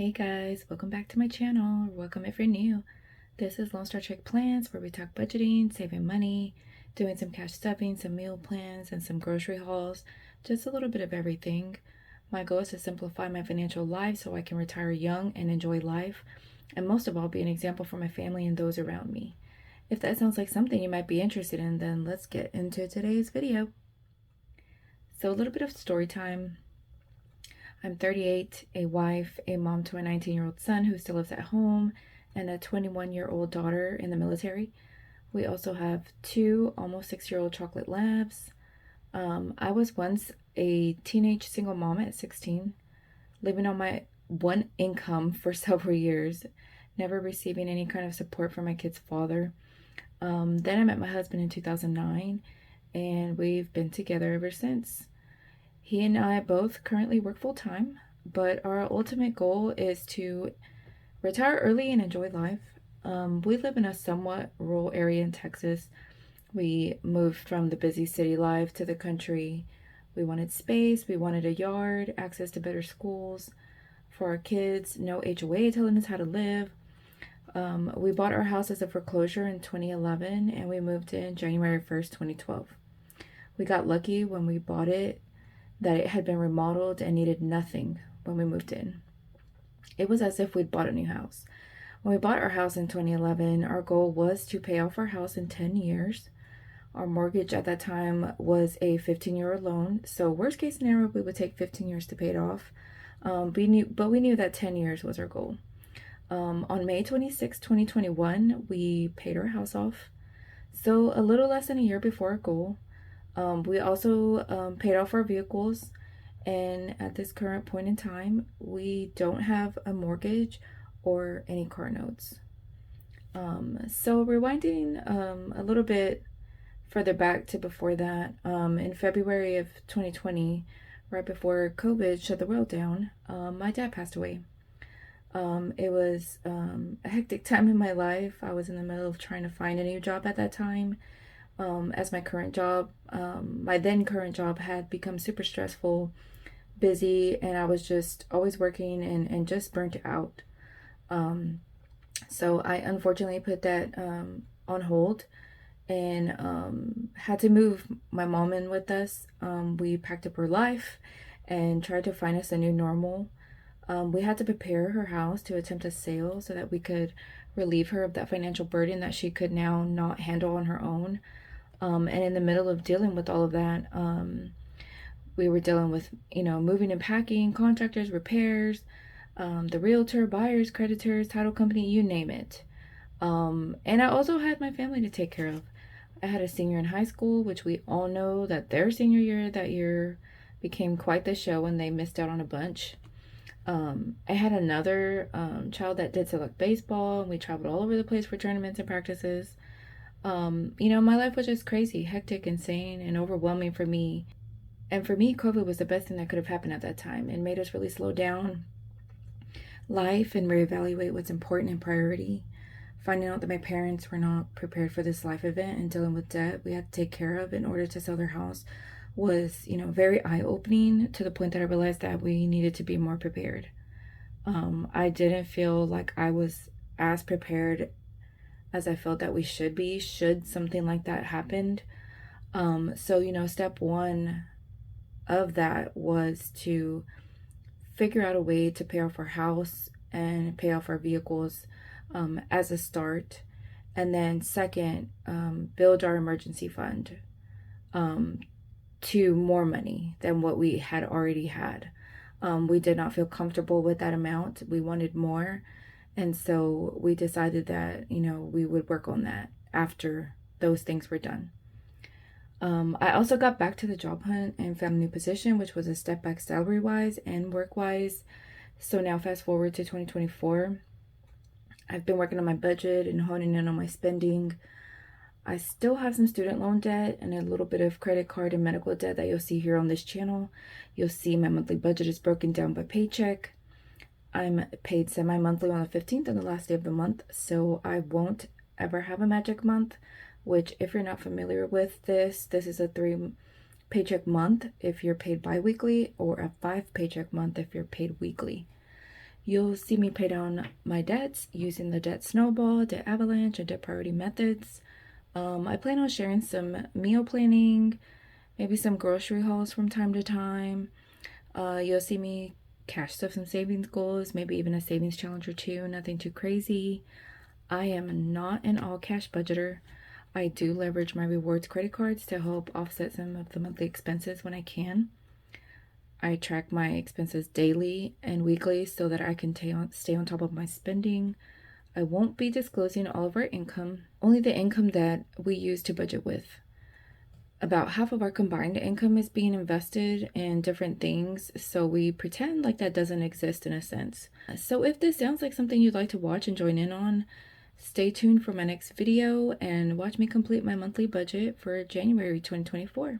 Hey guys, welcome back to my channel. Welcome if you're new. This is Lone Star Trick Plans, where we talk budgeting, saving money, doing some cash stuffing, some meal plans, and some grocery hauls. Just a little bit of everything. My goal is to simplify my financial life so I can retire young and enjoy life, and most of all, be an example for my family and those around me. If that sounds like something you might be interested in, then let's get into today's video. So a little bit of story time. I'm 38, a wife, a mom to a 19-year-old son who still lives at home, and a 21-year-old daughter in the military. We also have two almost 6-year-old chocolate labs. I was once a teenage single mom at 16, living on my one income for several years, never receiving any kind of support from my kid's father. Then I met my husband in 2009, and we've been together ever since. He and I both currently work full-time, but our ultimate goal is to retire early and enjoy life. We live in a somewhat rural area in Texas. We moved from the busy city life to the country. We wanted space, we wanted a yard, access to better schools for our kids, no HOA telling us how to live. We bought our house as a foreclosure in 2011, and we moved in January 1st, 2012. We got lucky when we bought it that it had been remodeled and needed nothing when we moved in. It was as if we'd bought a new house. When we bought our house in 2011, our goal was to pay off our house in 10 years. Our mortgage at that time was a 15-year loan, so worst case scenario, we would take 15 years to pay it off. But we knew that 10 years was our goal. On May 26, 2021, we paid our house off. So a little less than a year before our goal. We also paid off our vehicles, and at this current point in time, we don't have a mortgage or any car notes. So rewinding a little bit further back to before that, in February of 2020, right before COVID shut the world down, my dad passed away. It was a hectic time in my life. I was in the middle of trying to find a new job at that time. As my current job, my then current job had become super stressful, busy, and I was just always working and just burnt out. So I unfortunately put that on hold and had to move my mom in with us. We packed up her life and tried to find us a new normal. We had to prepare her house to attempt a sale so that we could relieve her of that financial burden that she could now not handle on her own. And in the middle of dealing with all of that, we were dealing with, moving and packing, contractors, repairs, the realtor, buyers, creditors, title company, you name it. And I also had my family to take care of. I had a senior in high school, which we all know that their senior year that year became quite the show and they missed out on a bunch. I had another child that did select baseball, and we traveled all over the place for tournaments and practices. My life was just crazy, hectic, insane, and overwhelming for me. And for me, COVID was the best thing that could have happened at that time. It made us really slow down life and reevaluate what's important and priority. Finding out that my parents were not prepared for this life event and dealing with debt we had to take care of in order to sell their house was, very eye-opening, to the point that I realized that we needed to be more prepared. I didn't feel like I was as prepared as I felt that we should be, should something like that happened. So, step one of that was to figure out a way to pay off our house and pay off our vehicles as a start. And then second, build our emergency fund to more money than what we had already had. We did not feel comfortable with that amount. We wanted more. And so we decided that, we would work on that after those things were done. I also got back to the job hunt and found a new position, which was a step back salary-wise and work-wise. So now fast forward to 2024. I've been working on my budget and honing in on my spending. I still have some student loan debt and a little bit of credit card and medical debt that you'll see here on this channel. You'll see my monthly budget is broken down by paycheck. I'm paid semi-monthly on the 15th and the last day of the month, so I won't ever have a magic month, which, if you're not familiar with this is a 3-paycheck month if you're paid bi-weekly, or a 5-paycheck month if you're paid weekly. You'll see me pay down my debts using the debt snowball, debt avalanche, and debt priority methods. I plan on sharing some meal planning, maybe some grocery hauls from time to time. You'll see me cash stuff some savings goals, maybe even a savings challenge or two, nothing too crazy. I am not an all cash budgeter. I do leverage my rewards credit cards to help offset some of the monthly expenses when I can. I track my expenses daily and weekly so that I can stay on top of my spending. I won't be disclosing all of our income, only the income that we use to budget with. About half of our combined income is being invested in different things, so we pretend like that doesn't exist in a sense. So if this sounds like something you'd like to watch and join in on, stay tuned for my next video and watch me complete my monthly budget for January 2024.